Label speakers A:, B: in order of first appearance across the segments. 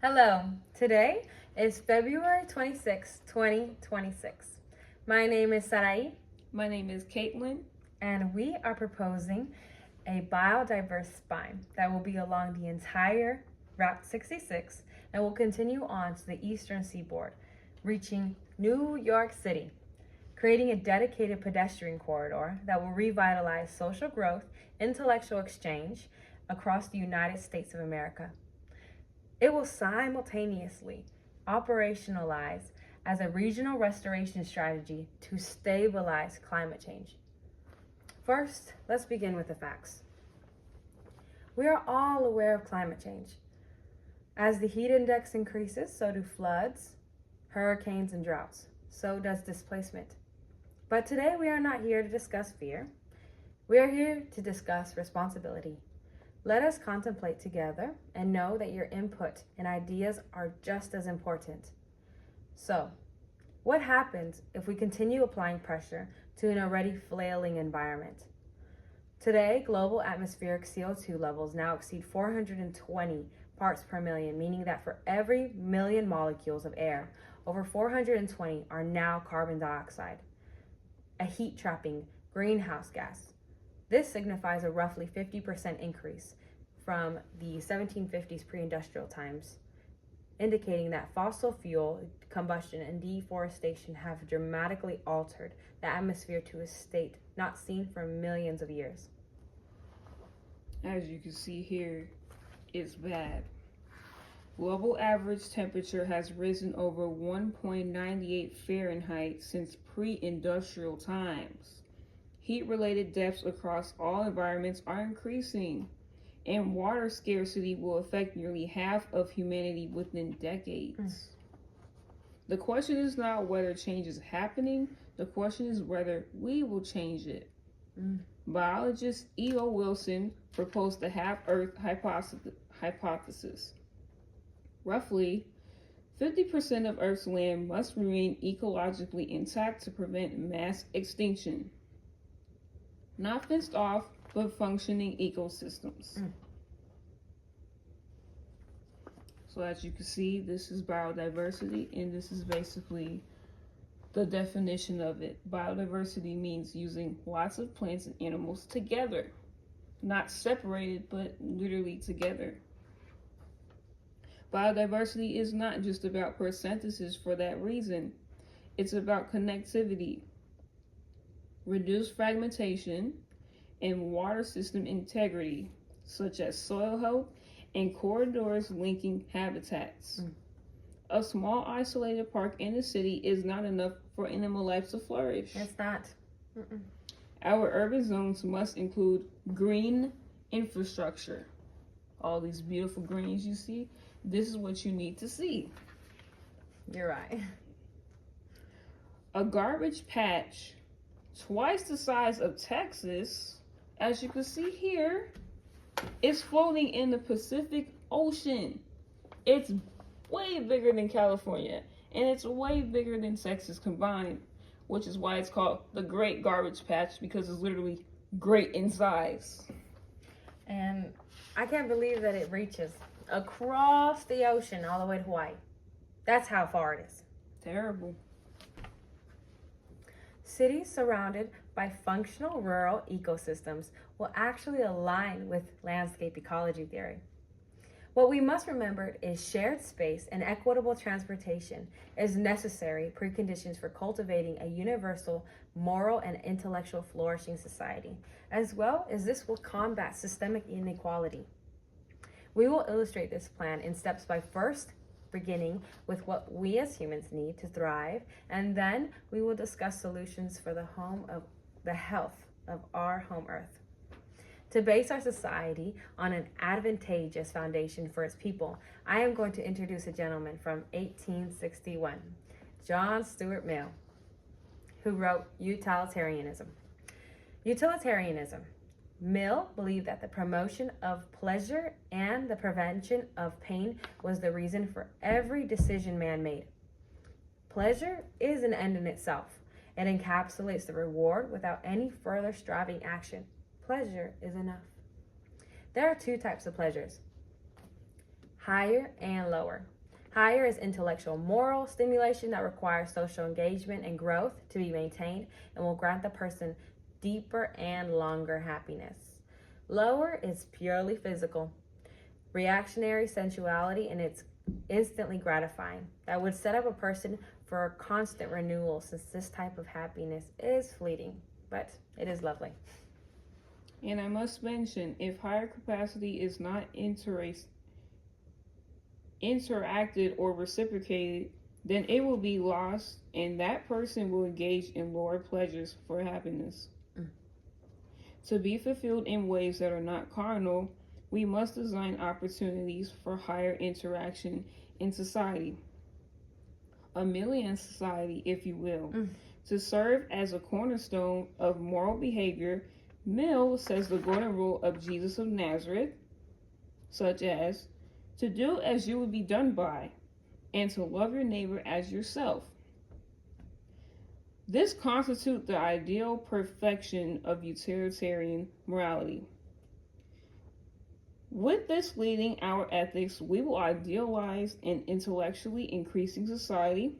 A: Hello, today is February 26, 2026. My name is Sarai.
B: My name is Caitlin.
A: And we are proposing a biodiverse spine that will be along the entire Route 66 and will continue on to the eastern seaboard, reaching New York City, creating a dedicated pedestrian corridor that will revitalize social growth, intellectual exchange across the United States of America. It will simultaneously operationalize as a regional restoration strategy to stabilize climate change. First, let's begin with the facts. We are all aware of climate change. As the heat index increases, so do floods, hurricanes, and droughts. So does displacement. But today we are not here to discuss fear. We are here to discuss responsibility. Let us contemplate together and know that your input and ideas are just as important. So, what happens if we continue applying pressure to an already flailing environment? Today, global atmospheric CO2 levels now exceed 420 parts per million, meaning that for every million molecules of air, over 420 are now carbon dioxide, a heat-trapping greenhouse gas. This signifies a roughly 50% increase from the 1750s pre-industrial times, indicating that fossil fuel combustion and deforestation have dramatically altered the atmosphere to a state not seen for millions of years.
B: As you can see here, it's bad. Global average temperature has risen over 1.98 Fahrenheit since pre-industrial times. Heat-related deaths across all environments are increasing, and water scarcity will affect nearly half of humanity within decades. The question is not whether change is happening, the question is whether we will change it. Biologist E.O. Wilson proposed the half-Earth hypothesis. Roughly 50% of Earth's land must remain ecologically intact to prevent mass extinction. Not fenced off, but functioning ecosystems. So as you can see, this is biodiversity, and this is basically the definition of it. Biodiversity means using lots of plants and animals together. Not separated, but literally together. Biodiversity is not just about percentages for that reason. It's about connectivity, reduced fragmentation, and water system integrity, such as soil health and corridors linking habitats. A small isolated park in the city is not enough for animal life to flourish.
A: It's not.
B: Our urban zones must include green infrastructure. All these beautiful greens you see, this is what you need to see.
A: You're right.
B: A garbage patch twice the size of Texas, as you can see here, is floating in the Pacific Ocean. It's way bigger than California, and it's way bigger than Texas combined, which is why it's called the Great Garbage Patch, because it's literally great in size.
A: And I can't believe that it reaches across the ocean all the way to Hawaii. That's how far it is.
B: Terrible.
A: Cities surrounded by functional rural ecosystems will actually align with landscape ecology theory. What we must remember is shared space and equitable transportation is necessary preconditions for cultivating a universal moral and intellectual flourishing society, as well as this will combat systemic inequality. We will illustrate this plan in steps by first beginning with what we as humans need to thrive, and then we will discuss solutions for the health of our home earth. To base our society on an advantageous foundation for its people, I am going to introduce a gentleman from 1861, John Stuart Mill, who wrote Utilitarianism. Utilitarianism. Mill believed that the promotion of pleasure and the prevention of pain was the reason for every decision man made. Pleasure is an end in itself. It encapsulates the reward without any further striving action. Pleasure is enough. There are two types of pleasures, higher and lower. Higher is intellectual moral stimulation that requires social engagement and growth to be maintained and will grant the person deeper and longer happiness. Lower is purely physical, reactionary sensuality, and it's instantly gratifying. That would set up a person for a constant renewal, since this type of happiness is fleeting, but it is lovely.
B: And I must mention, if higher capacity is not interacted or reciprocated, then it will be lost, and that person will engage in lower pleasures for happiness. To be fulfilled in ways that are not carnal, we must design opportunities for higher interaction in society. A million society, if you will. To serve as a cornerstone of moral behavior, Mill says the golden rule of Jesus of Nazareth, such as to do as you would be done by, and to love your neighbor as yourself. This constitutes the ideal perfection of utilitarian morality. With this leading our ethics, we will idealize an intellectually increasing society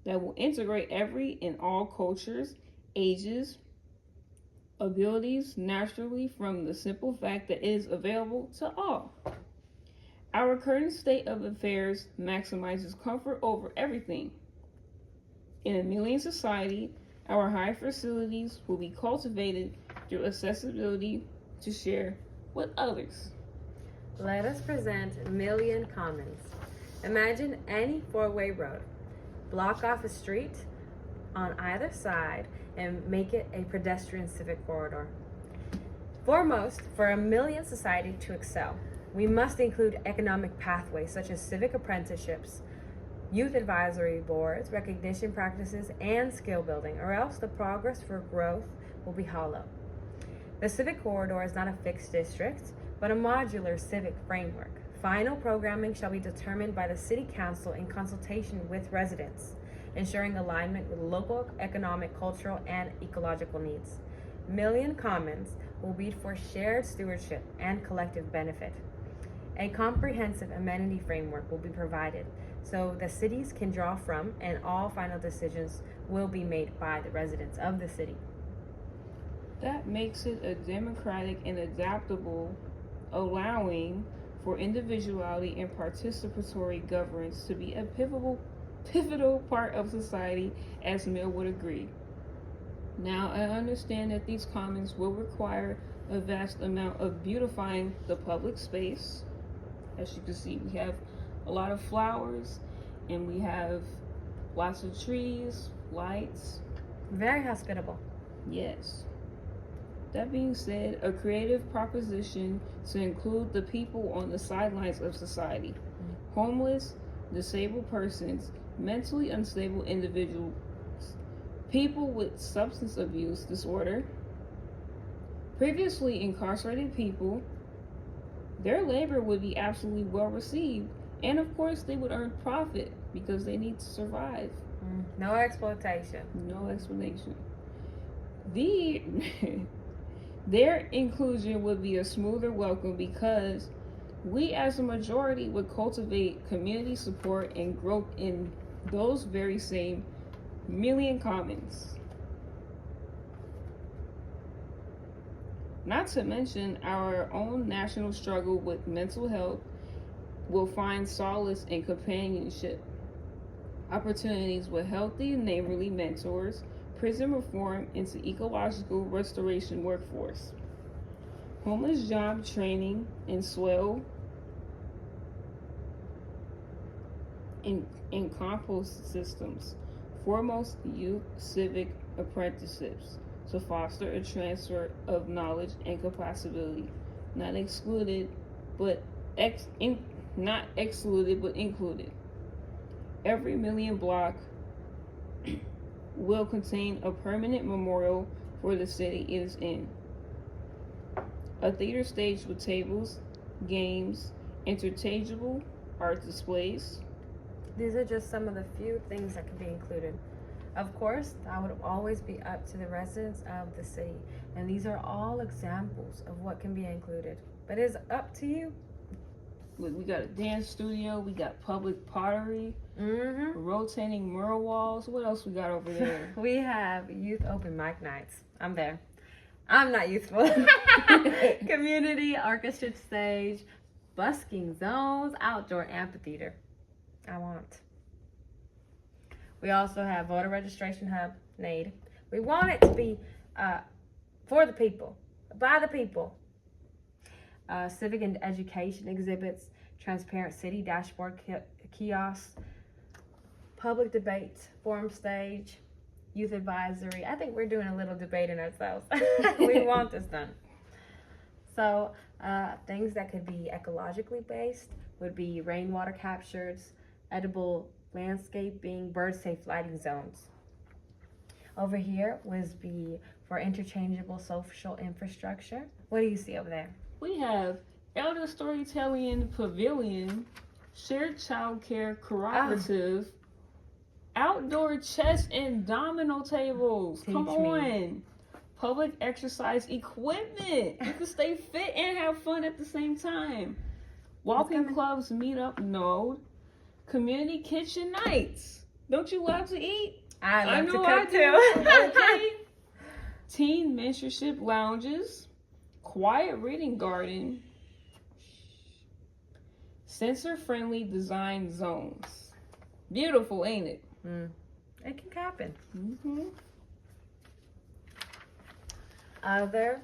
B: that will integrate every and all cultures, ages, abilities naturally from the simple fact that it is available to all. Our current state of affairs maximizes comfort over everything. In a million society, our high facilities will be cultivated through accessibility to share with others.
A: Let us present Million Commons. Imagine any four-way road. Block off a street on either side and make it a pedestrian civic corridor. Foremost, for a million society to excel, we must include economic pathways such as civic apprenticeships, youth advisory boards, recognition practices, and skill building, or else the progress for growth will be hollow. The civic corridor is not a fixed district, but a modular civic framework. Final programming shall be determined by the City Council in consultation with residents, ensuring alignment with local economic, cultural, and ecological needs. Million Commons will be for shared stewardship and collective benefit. A comprehensive amenity framework will be provided so the cities can draw from, and all final decisions will be made by the residents of the city.
B: That makes it a democratic and adaptable, allowing for individuality and participatory governance to be a pivotal part of society, as Mill would agree. Now, I understand that these commons will require a vast amount of beautifying the public space. As you can see, we have a lot of flowers, and we have lots of trees, lights.
A: Very hospitable.
B: Yes. That being said, a creative proposition to include the people on the sidelines of society. Homeless, disabled persons, mentally unstable individuals, people with substance abuse disorder, previously incarcerated people. Their labor would be absolutely well received, and of course they would earn profit because they need to survive.
A: No exploitation.
B: No explanation. Their inclusion would be a smoother welcome because we as a majority would cultivate community support and growth in those very same million commons. Not to mention our own national struggle with mental health will find solace in companionship, opportunities with healthy neighborly mentors, prison reform into ecological restoration workforce, homeless job training and swell in compost systems, foremost youth civic apprenticeships to foster a transfer of knowledge and capacity, not excluded but included. Every million block will contain a permanent memorial for the city it is in. A theater stage with tables, games, interchangeable art displays.
A: These are just some of the few things that can be included. Of course, that would always be up to the residents of the city, and these are all examples of what can be included. But it is up to you.
B: Look, we got a dance studio. We got public pottery,
A: Mm-hmm.
B: rotating mural walls. What else we got over there?
A: We have youth open mic nights. I'm there. I'm not youthful. Community orchestra stage, busking zones, outdoor amphitheater. I want. We also have voter registration hub, NAID. We want it to be for the people, by the people. Civic and education exhibits, transparent city dashboard kiosks, public debate forum stage, youth advisory. I think we're doing a little debating ourselves. We want this done. So things that could be ecologically based would be rainwater captures, edible landscaping, bird safe lighting zones. Over here was be for interchangeable social infrastructure. What do you see over there?
B: We have elder storytelling pavilion, shared childcare cooperative, outdoor chess and domino tables. Come on. Public exercise equipment. You can stay fit and have fun at the same time. Walking clubs meetup node. Community kitchen nights. Don't you love to eat?
A: I love to cook too.
B: Okay. Teen mentorship lounges. Quiet reading garden. Sensor-friendly design zones. Beautiful, ain't it?
A: It can happen.
B: Mm-hmm.
A: Other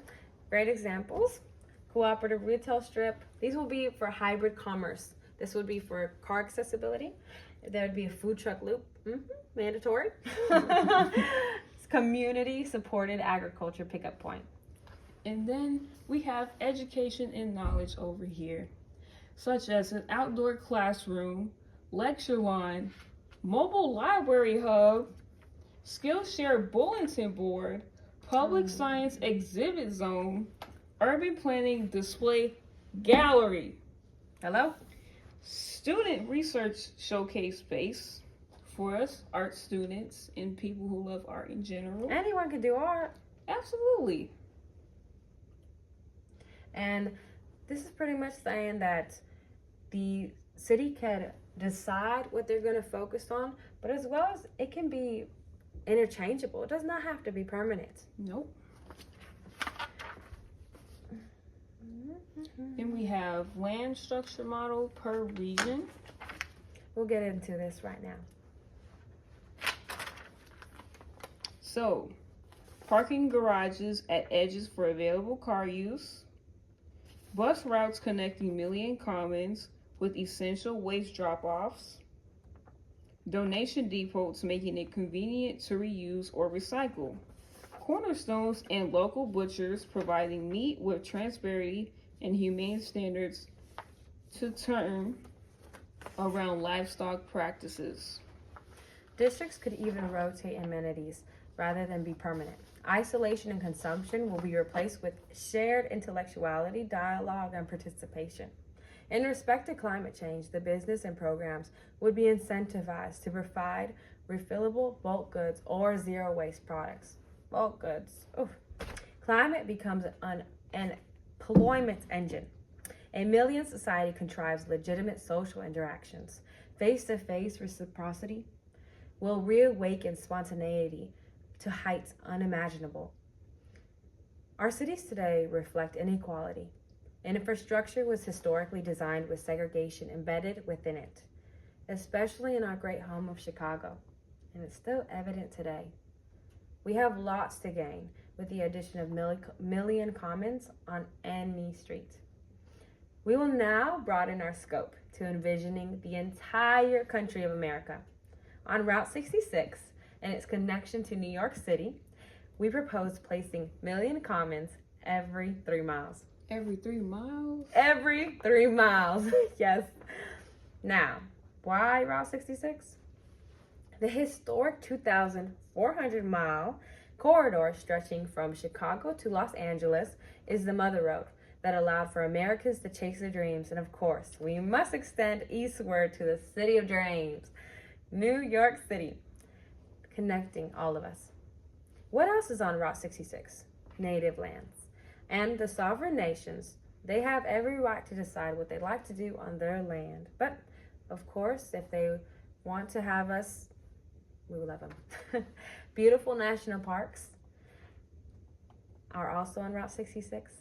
A: great examples, cooperative retail strip. These will be for hybrid commerce. This would be for car accessibility. There would be a food truck loop, mandatory. Community supported agriculture pickup point.
B: And then we have education and knowledge over here, such as an outdoor classroom, lecture line, mobile library hub, Skillshare bulletin board, public science exhibit zone, urban planning display gallery.
A: Hello?
B: Student research showcase space for us art students and people who love art in general.
A: Anyone can do art.
B: Absolutely.
A: And this is pretty much saying that the city can decide what they're going to focus on, but as well as it can be interchangeable. It does not have to be permanent.
B: Nope. Then we have land structure model per region.
A: We'll get into this right now.
B: So, parking garages at edges for available car use, bus routes connecting million commons with essential waste drop-offs, donation depots making it convenient to reuse or recycle, cornerstones and local butchers providing meat with transparency and humane standards to turn around livestock practices.
A: Districts could even rotate amenities rather than be permanent. Isolation and consumption will be replaced with shared intellectuality, dialogue, and participation. In respect to climate change, the business and programs would be incentivized to provide refillable bulk goods or zero waste products. Bulk goods. Oof. Climate becomes an employment engine. A million society contrives legitimate social interactions. Face-to-face reciprocity will reawaken spontaneity to heights unimaginable. Our cities today reflect inequality. Infrastructure was historically designed with segregation embedded within it, especially in our great home of Chicago, and it's still evident today. We have lots to gain with the addition of million commons on any street. We will now broaden our scope to envisioning the entire country of America. On Route 66 and its connection to New York City, we propose placing million commons every 3 miles.
B: Every 3 miles?
A: Every 3 miles, yes. Now, why Route 66? The historic 2,400-mile corridor stretching from Chicago to Los Angeles is the mother road that allowed for Americans to chase their dreams. And of course, we must extend eastward to the city of dreams, New York City, connecting all of us. What else is on Route 66? Native lands and the sovereign nations They have every right to decide what they'd like to do on their land. But, of course, if they want to have us, we will love them. Beautiful national parks are also on Route 66,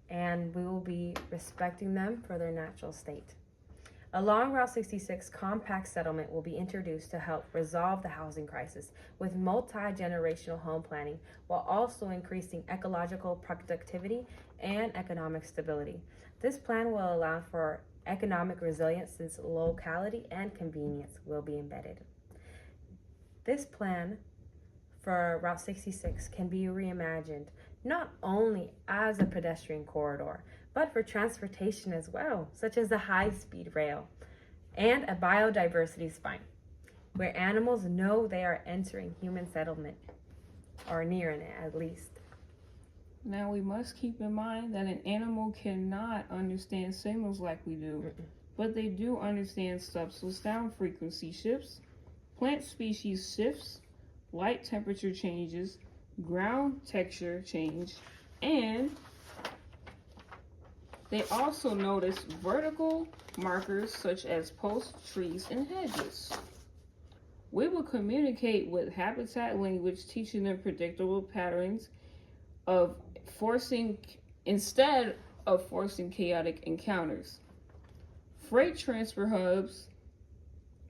A: and we will be respecting them for their natural state. Along Route 66, compact settlement will be introduced to help resolve the housing crisis with multi-generational home planning, while also increasing ecological productivity and economic stability. This plan will allow for economic resilience since locality and convenience will be embedded. This plan for Route 66 can be reimagined not only as a pedestrian corridor, but for transportation as well, such as a high-speed rail and a biodiversity spine, where animals know they are entering human settlement, or nearing it at least.
B: Now we must keep in mind that an animal cannot understand signals like we do, but they do understand subtle sound frequency shifts, plant species shifts, light temperature changes, ground texture change, and they also notice vertical markers such as posts, trees, and hedges. We will communicate with habitat language, teaching them predictable patterns instead of forcing chaotic encounters. Freight transfer hubs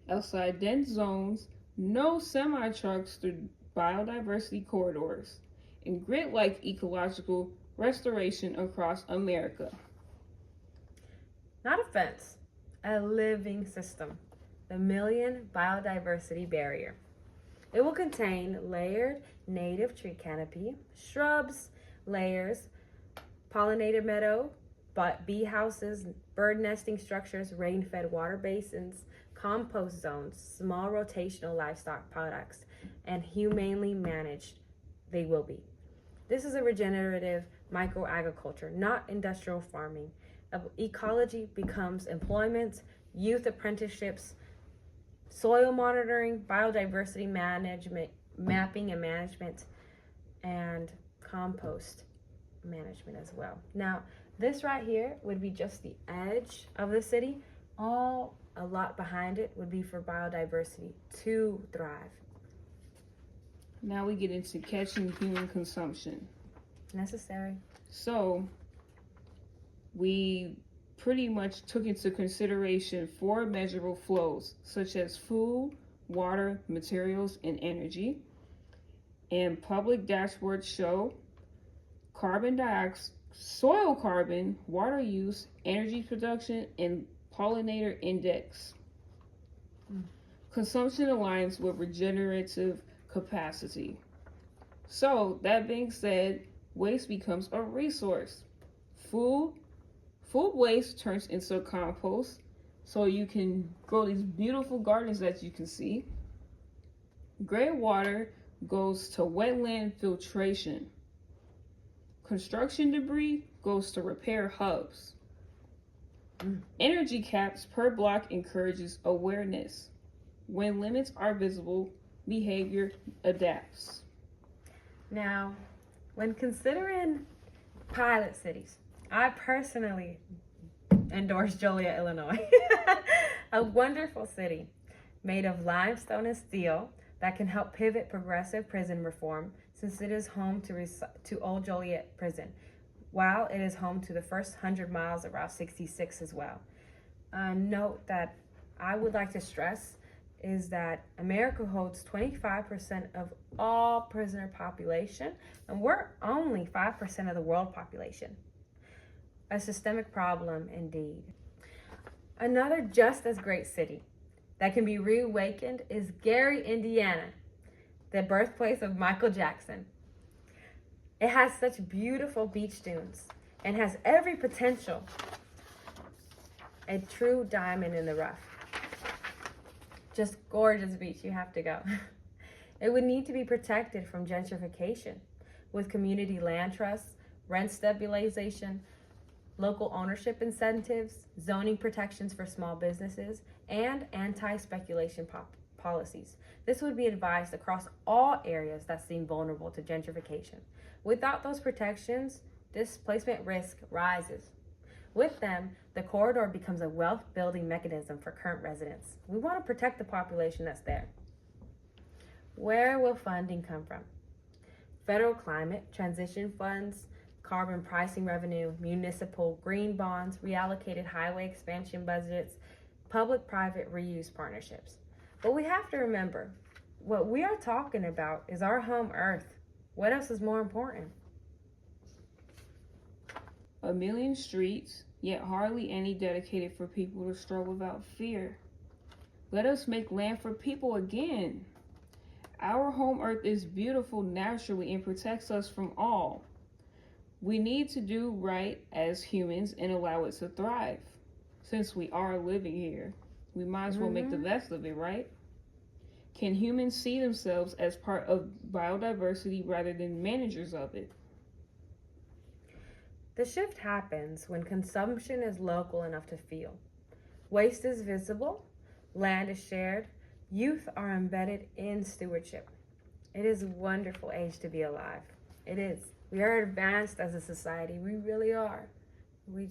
B: outside dense zones, no semi-trucks through biodiversity corridors, and grid-like ecological restoration across America.
A: Not a fence, a living system, the Million Biodiversity Barrier. It will contain layered native tree canopy, shrubs, layers, pollinated meadow, bee houses, bird nesting structures, rain-fed water basins, compost zones, small rotational livestock products, and humanely managed they will be. This is a regenerative microagriculture, not industrial farming. Ecology becomes employment, youth apprenticeships, soil monitoring, biodiversity management, mapping and management, and compost management as well. Now, this right here would be just the edge of the city. A lot behind it would be for biodiversity to thrive.
B: Now we get into catching human consumption.
A: Necessary.
B: So, we pretty much took into consideration 4 measurable flows, such as food, water, materials, and energy. And public dashboards show carbon dioxide, soil carbon, water use, energy production, and pollinator index. Consumption aligns with regenerative capacity. So, that being said, waste becomes a resource. Food waste turns into compost, so you can grow these beautiful gardens that you can see. Gray water goes to wetland filtration. Construction debris goes to repair hubs. Energy caps per block encourages awareness. When limits are visible, behavior adapts.
A: Now, when considering pilot cities, I personally endorse Joliet, Illinois. A wonderful city made of limestone and steel that can help pivot progressive prison reform, since it is home to Old Joliet Prison, while it is home to the first 100 miles of Route 66 as well. Note that I would like to stress is that America holds 25% of all prisoner population, and we're only 5% of the world population. A systemic problem indeed. Another just as great city that can be reawakened is Gary, Indiana, the birthplace of Michael Jackson. It has such beautiful beach dunes and has every potential. A true diamond in the rough. Just gorgeous beach, you have to go. It would need to be protected from gentrification with community land trusts, rent stabilization, local ownership incentives, zoning protections for small businesses, and anti-speculation policies. This would be advised across all areas that seem vulnerable to gentrification. Without those protections, displacement risk rises. With them, the corridor becomes a wealth-building mechanism for current residents. We want to protect the population that's there. Where will funding come from? Federal climate transition funds, carbon pricing revenue, municipal green bonds, reallocated highway expansion budgets, public-private reuse partnerships. But we have to remember, what we are talking about is our home earth. What else is more important?
B: 1 million streets, yet hardly any dedicated for people to stroll without fear. Let us make land for people again. Our home earth is beautiful naturally and protects us from all. We need to do right as humans and allow it to thrive. Since we are living here, we might as well make the best of it, right? Can humans see themselves as part of biodiversity rather than managers of it?
A: The shift happens when consumption is local enough to feel. Waste is visible, land is shared, youth are embedded in stewardship. It is a wonderful age to be alive. It is. We are advanced as a society. We really are. We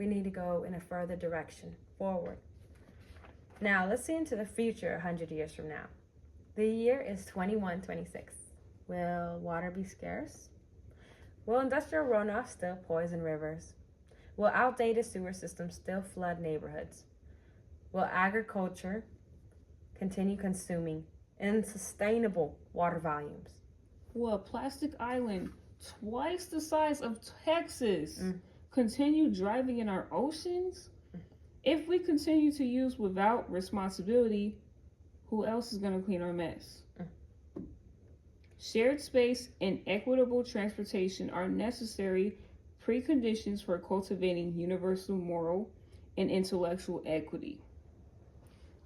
A: need to go in a further direction, forward. Now, let's see into the future 100 years from now. The year is 2126. Will water be scarce? Will industrial runoff still poison rivers? Will outdated sewer systems still flood neighborhoods? Will agriculture continue consuming unsustainable water volumes?
B: Will a plastic island twice the size of Texas continue driving in our oceans? If we continue to use without responsibility, who else is going to clean our mess? Shared space and equitable transportation are necessary preconditions for cultivating universal moral and intellectual equity.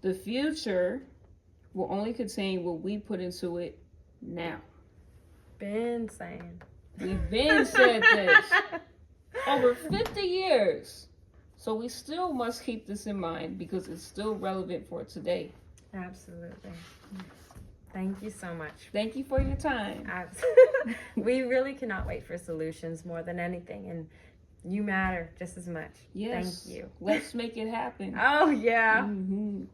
B: The future will only contain what we put into it now.
A: Been saying.
B: We've been said this over 50 years. So we still must keep this in mind because it's still relevant for today.
A: Absolutely. Thank you so much.
B: Thank you for your time.
A: We really cannot wait for solutions more than anything, and you matter just as much.
B: Yes.
A: Thank you.
B: Let's make it happen.
A: Oh, yeah.
B: Mm-hmm.